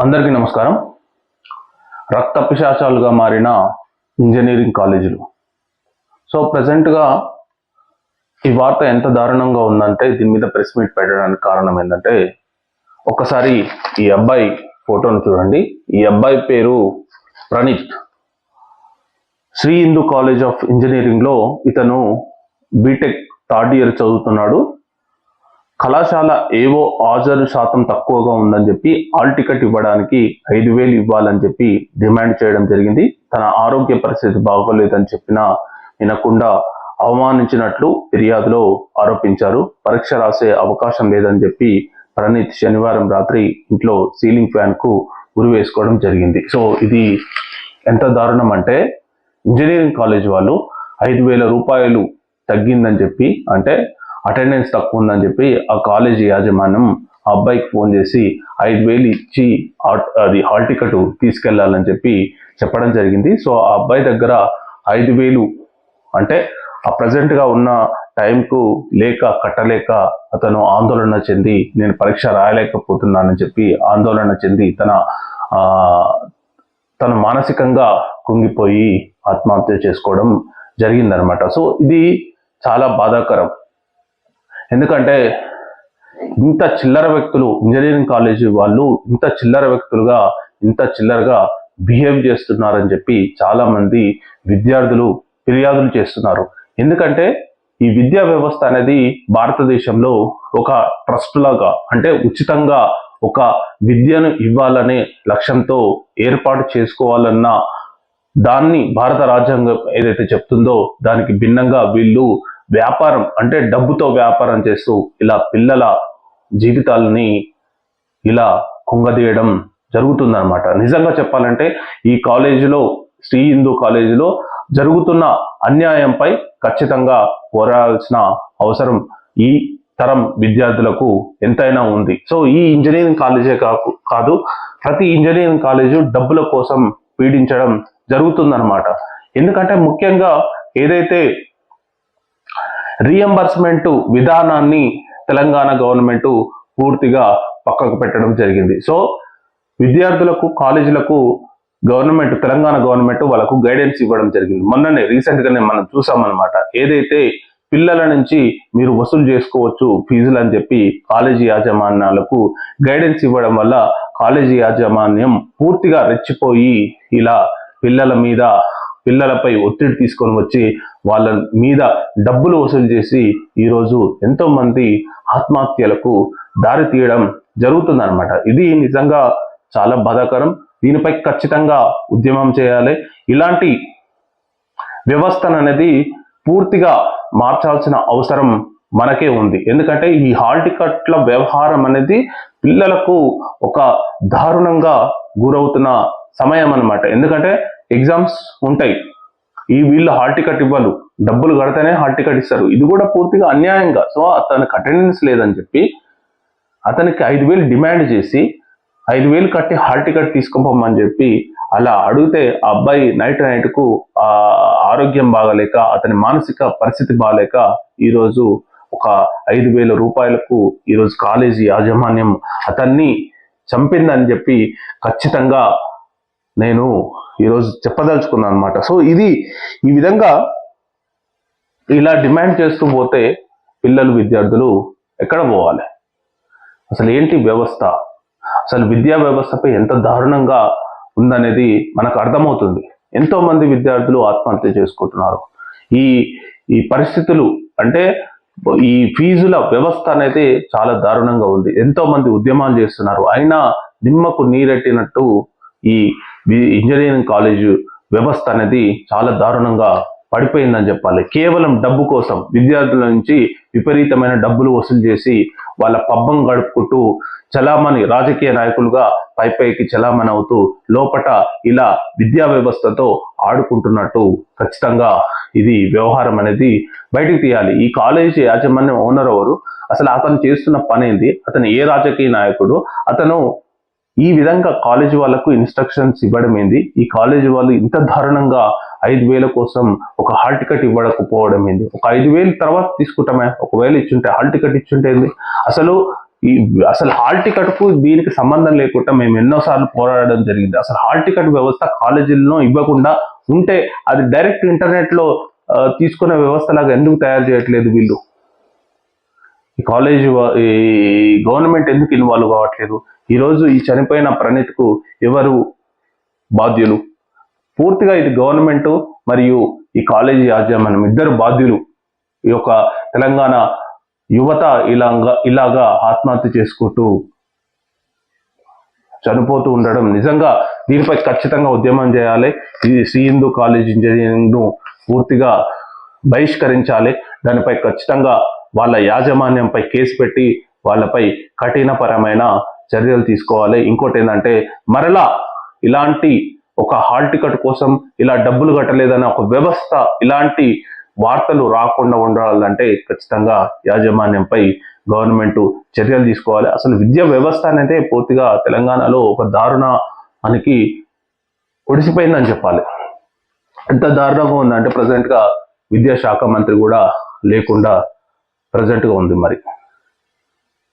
అందరికీ నమస్కారం. రక్త పిశాచాలుగా మారిన ఇంజనీరింగ్ కాలేజీలు. సో ప్రజెంట్గా ఈ వార్త ఎంత దారుణంగా ఉందంటే దీని మీద ప్రెస్ మీట్ పెట్టడానికి కారణం ఏంటంటే, ఒక్కసారి ఈ అబ్బాయి ఫోటోను చూడండి. ఈ అబ్బాయి పేరు ప్రణీత్. శ్రీ హిందూ కాలేజ్ ఆఫ్ ఇంజనీరింగ్లో ఇతను బీటెక్ థర్డ్ ఇయర్ చదువుతున్నాడు. కళాశాల ఏవో హాజరు శాతం తక్కువగా ఉందని చెప్పి హాల్ టికెట్ ఇవ్వడానికి 5,000 ఇవ్వాలని చెప్పి డిమాండ్ చేయడం జరిగింది. తన ఆరోగ్య పరిస్థితి బాగోలేదని చెప్పినా వినకుండా అవమానించినట్లు ఫిర్యాదులో ఆరోపించారు. పరీక్ష రాసే అవకాశం లేదని చెప్పి ప్రణీత్ శనివారం రాత్రి ఇంట్లో సీలింగ్ ఫ్యాన్ కు ఉరి వేసుకోవడం జరిగింది. సో ఇది ఎంత దారుణం అంటే, ఇంజనీరింగ్ కాలేజ్ వాళ్ళు 5,000 రూపాయలు తగ్గిందని చెప్పి, అంటే అటెండెన్స్ తక్కువ ఉందని చెప్పి ఆ కాలేజీ యాజమాన్యం ఆ అబ్బాయికి ఫోన్ చేసి 5,000 ఇచ్చి అది హాల్ టికెట్ తీసుకెళ్లాలని చెప్పి చెప్పడం జరిగింది. సో ఆ అబ్బాయి దగ్గర 5,000 అంటే ఆ ప్రజెంట్గా ఉన్న టైంకు కట్టలేక అతను ఆందోళన చెంది నేను పరీక్ష రాయలేకపోతున్నానని చెప్పి ఆందోళన చెంది తన మానసికంగా కుంగిపోయి ఆత్మహత్య చేసుకోవడం జరిగిందనమాట. సో ఇది చాలా బాధాకరం. ఎందుకంటే ఇంత చిల్లర వ్యక్తులు, ఇంజనీరింగ్ కాలేజీ వాళ్ళు ఇంత చిల్లరగా బిహేవ్ చేస్తున్నారని చెప్పి చాలా మంది విద్యార్థులు ఫిర్యాదులు చేస్తున్నారు. ఎందుకంటే ఈ విద్యా వ్యవస్థ అనేది భారతదేశంలో ఒక ట్రస్ట్ లాగా, అంటే ఉచితంగా ఒక విద్యను ఇవ్వాలనే లక్ష్యంతో ఏర్పాటు చేసుకోవాలన్న దాన్ని భారత రాజ్యాంగం ఏదైతే చెప్తుందో దానికి భిన్నంగా వీళ్ళు వ్యాపారం, అంటే డబ్బుతో వ్యాపారం చేస్తూ ఇలా పిల్లల జీవితాలని ఇలా కుంగదీయడం జరుగుతుందన్నమాట. నిజంగా చెప్పాలంటే ఈ కాలేజీలో, శ్రీ హిందూ కాలేజీలో జరుగుతున్న అన్యాయంపై ఖచ్చితంగా పోరాడాల్సిన అవసరం ఈ తరం విద్యార్థులకు ఎంతైనా ఉంది. సో ఈ ఇంజనీరింగ్ కాలేజే కాదు, ప్రతి ఇంజనీరింగ్ కాలేజు డబ్బుల కోసం పీడించడం జరుగుతుందన్నమాట. ఎందుకంటే ముఖ్యంగా ఏదైతే రీఎంబర్స్మెంట్ విధానాన్ని తెలంగాణ గవర్నమెంట్ పూర్తిగా పక్కకు పెట్టడం జరిగింది. సో విద్యార్థులకు, కాలేజీలకు తెలంగాణ గవర్నమెంట్ వాళ్ళకు గైడెన్స్ ఇవ్వడం జరిగింది. మొన్ననే రీసెంట్గానే మనం చూసామన్నమాట. ఏదైతే పిల్లల నుంచి మీరు వసూలు చేసుకోవచ్చు ఫీజులు అని చెప్పి కాలేజీ యాజమాన్యాలకు గైడెన్స్ ఇవ్వడం వల్ల కాలేజీ యాజమాన్యం పూర్తిగా రెచ్చిపోయి ఇలా పిల్లలపై ఒత్తిడి తీసుకొని వచ్చి వాళ్ళ మీద డబ్బులు వసూలు చేసి ఈరోజు ఎంతో మంది ఆత్మహత్యలకు దారి తీయడం జరుగుతుందన్నమాట. ఇది నిజంగా చాలా బాధాకరం. దీనిపై ఖచ్చితంగా ఉద్యమం చేయాలి. ఇలాంటి వ్యవస్థను అనేది పూర్తిగా మార్చాల్సిన అవసరం మనకే ఉంది. ఎందుకంటే ఈ హాల్ టికెట్ల వ్యవహారం అనేది పిల్లలకు ఒక దారుణంగా గురవుతున్న సమయం అన్నమాట. ఎందుకంటే ఎగ్జామ్స్ ఉంటాయి, వీళ్ళు హాల్ టికెట్ ఇవ్వరు, డబ్బులు కడితేనే హాల్ టికెట్ ఇస్తారు. ఇది కూడా పూర్తిగా అన్యాయంగా. సో అతనికి అటెండెన్స్ లేదని చెప్పి అతనికి 5,000 డిమాండ్ చేసి 5,000 కట్టి హాల్ టికెట్ తీసుకుపోమని చెప్పి అలా అడిగితే ఆ అబ్బాయి నైట్కు ఆరోగ్యం బాగలేక, అతని మానసిక పరిస్థితి బాగలేక ఈరోజు ఒక 5,000 రూపాయలకు ఈరోజు కాలేజీ యాజమాన్యం అతన్ని చంపిందని చెప్పి ఖచ్చితంగా నేను ఈరోజు చెప్పదలుచుకున్నాను అనమాట. సో ఈ విధంగా ఇలా డిమాండ్ చేస్తూ పోతే విద్యార్థులు ఎక్కడ పోవాలి? అసలు ఏంటి వ్యవస్థ? అసలు విద్యా వ్యవస్థపై ఎంత దారుణంగా ఉందనేది మనకు అర్థమవుతుంది. ఎంతో మంది విద్యార్థులు ఆత్మహత్య చేసుకుంటున్నారు. ఈ పరిస్థితులు, అంటే ఈ ఫీజుల వ్యవస్థ అనేది చాలా దారుణంగా ఉంది. ఎంతో మంది ఉద్యమాలు చేస్తున్నారు. అయినా నిమ్మకు నీరెట్టినట్టు ఈ ఇంజనీరింగ్ కాలేజు వ్యవస్థ అనేది చాలా దారుణంగా పడిపోయిందని చెప్పాలి. కేవలం డబ్బు కోసం విద్యార్థుల నుంచి విపరీతమైన డబ్బులు వసూలు చేసి వాళ్ళ పబ్బం గడుపుకుంటూ చలామణి, రాజకీయ నాయకులుగా పైకి చలామణి అవుతూ లోపట ఇలా విద్యా వ్యవస్థతో ఆడుకుంటున్నట్టు ఖచ్చితంగా ఇది వ్యవహారం అనేది బయటికి తీయాలి. ఈ కాలేజీ యాజమాన్యం ఓనర్ ఎవరు? అసలు అతను చేస్తున్న పని ఏంది? అతను ఏ రాజకీయ నాయకుడు? అతను ఈ విధంగా కాలేజీ వాళ్ళకు ఇన్స్ట్రక్షన్స్ ఇవ్వడం ఏంది? ఈ కాలేజీ వాళ్ళు ఇంత దారుణంగా 5,000 కోసం ఒక హాల్ టికెట్ ఇవ్వకపోవడం ఏంది? ఒక 5,000 తర్వాత తీసుకుంటామే, ఒకవేళ ఇచ్చుంటే హాల్ టికెట్ ఇచ్చుంటే ఏంది? అసలు ఈ అసలు హాల్ టికెట్ కు దీనికి సంబంధం లేకుండా మేము ఎన్నోసార్లు పోరాడడం జరిగింది. అసలు హాల్ టికెట్ వ్యవస్థ కాలేజీల్లో ఇవ్వకుండా ఉంటే అది డైరెక్ట్ ఇంటర్నెట్ లో తీసుకునే వ్యవస్థ లాగా ఎందుకు తయారు చేయట్లేదు వీళ్ళు? ఈ గవర్నమెంట్ ఎందుకు ఇన్వాల్వ్ కావట్లేదు? ఈరోజు ఈ చనిపోయిన ప్రణీత్ కు ఎవరు బాధ్యులు? పూర్తిగా ఇది గవర్నమెంట్ మరియు ఈ కాలేజీ యాజమాన్యం ఇద్దరు బాధ్యులు. ఈ యొక్క తెలంగాణ యువత ఇలాగా ఆత్మహత్య చేసుకుంటూ చనిపోతూ ఉండడం నిజంగా దీనిపై ఖచ్చితంగా ఉద్యమం చేయాలి. ఈ శ్రీ హిందూ కాలేజ్ ఇంజనీరింగ్ ను పూర్తిగా బహిష్కరించాలి. దానిపై ఖచ్చితంగా వాళ్ళ యాజమాన్యంపై కేసు పెట్టి వాళ్ళపై కఠినపరమైన చర్యలు తీసుకోవాలి. ఇంకోటి ఏంటంటే మరలా ఇలాంటి ఒక హాల్ టికెట్ కోసం ఇలా డబ్బులు కట్టలేదన్న ఒక వ్యవస్థ ఇలాంటి వార్తలు రాకుండా ఉండాలంటే ఖచ్చితంగా యాజమాన్యంపై గవర్నమెంట్ చర్యలు తీసుకోవాలి. అసలు విద్యా వ్యవస్థ అనేది పూర్తిగా తెలంగాణలో ఒక దారుణానికి ఒడిసిపోయిందని చెప్పాలి. ఎంత దారుణంగా ఉందంటే ప్రజెంట్ గా విద్యాశాఖ మంత్రి కూడా లేకుండా ప్రజెంట్ గా ఉంది. మరి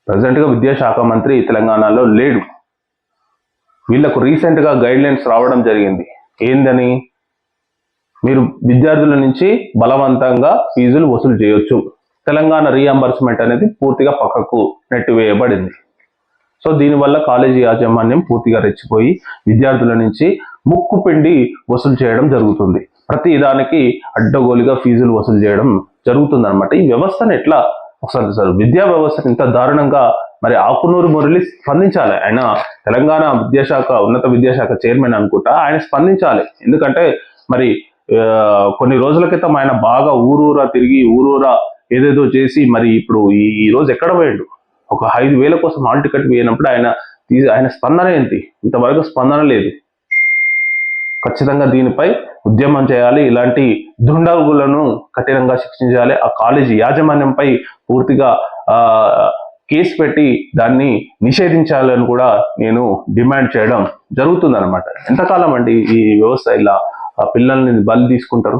ప్రజెంట్ గా విద్యాశాఖ మంత్రి తెలంగాణలో లేడు. వీళ్లకు రీసెంట్ గా గైడ్ లైన్స్ రావడం జరిగింది. ఏందని? మీరు విద్యార్థుల నుంచి బలవంతంగా ఫీజులు వసూలు చేయొచ్చు. తెలంగాణ రీఎంబర్స్మెంట్ అనేది పూర్తిగా పక్కకు నెట్టివేయబడింది. సో దీనివల్ల కాలేజీ యాజమాన్యం పూర్తిగా రెచ్చిపోయి విద్యార్థుల నుంచి ముక్కు పిండి వసూలు చేయడం జరుగుతుంది. ప్రతి దానికి అడ్డగోలుగా ఫీజులు వసూలు చేయడం జరుగుతుంది అనమాట. ఈ వ్యవస్థను ఎట్లా ఒకసారి విద్యా వ్యవస్థను ఇంత దారుణంగా మరి ఆకునూరు మురళి స్పందించాలి. ఆయన తెలంగాణ ఉన్నత విద్యాశాఖ చైర్మన్ అనుకుంటా, ఆయన స్పందించాలి. ఎందుకంటే మరి కొన్ని రోజుల క్రితం ఆయన బాగా ఊరూరా తిరిగి ఊరూరా ఏదేదో చేసి మరి ఇప్పుడు ఈ రోజు ఎక్కడ పోయాడు? ఒక 5,000 కోసం హాల్ టికెట్ వేయనప్పుడు ఆయన స్పందన ఏంటి? ఇంతవరకు స్పందన లేదు. ఖచ్చితంగా దీనిపై ఉద్యమం చేయాలి. ఇలాంటి దుండగులను కఠినంగా శిక్షించాలి. ఆ కాలేజీ యాజమాన్యంపై పూర్తిగా కేసు పెట్టి దాన్ని నిషేధించాలని కూడా నేను డిమాండ్ చేయడం జరుగుతుంది అనమాట. ఎంతకాలం అండి ఈ వ్యవస్థ ఇలా పిల్లల్ని బలి తీసుకుంటారు?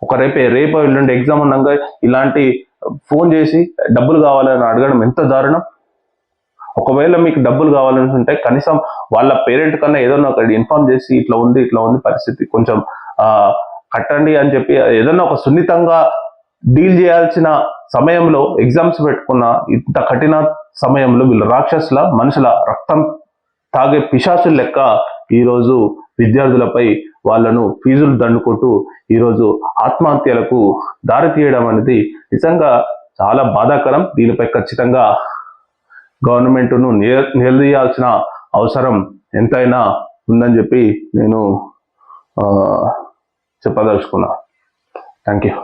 ఒక రేపు ఎల్లుండి ఎగ్జామ్ ఉన్నాక ఇలాంటి ఫోన్ చేసి డబ్బులు కావాలని అడగడం ఎంత దారుణం. ఒకవేళ మీకు డబ్బులు కావాలని ఉంటే కనీసం వాళ్ళ పేరెంట్ కన్నా ఏదన్నా ఒకటి ఇన్ఫార్మ్ చేసి ఇట్లా ఉంది పరిస్థితి, కొంచెం కట్టండి అని చెప్పి ఏదన్నా ఒక సున్నితంగా డీల్ చేయాల్సిన సమయంలో ఎగ్జామ్స్ పెట్టుకున్న ఇంత కఠిన సమయంలో వీళ్ళు రాక్షసుల మనుషుల రక్తం తాగే పిశాచుల లెక్క ఈరోజు విద్యార్థులపై వాళ్ళను ఫీజులు దండుకుంటూ ఈరోజు ఆత్మహత్యలకు దారి తీయడం అనేది నిజంగా చాలా బాధాకరం. దీనిపై ఖచ్చితంగా గవర్నమెంట్ను నిలదీయాల్సిన అవసరం ఎంతైనా ఉందని చెప్పి నేను చెప్పదలుచుకున్నా. Thank you.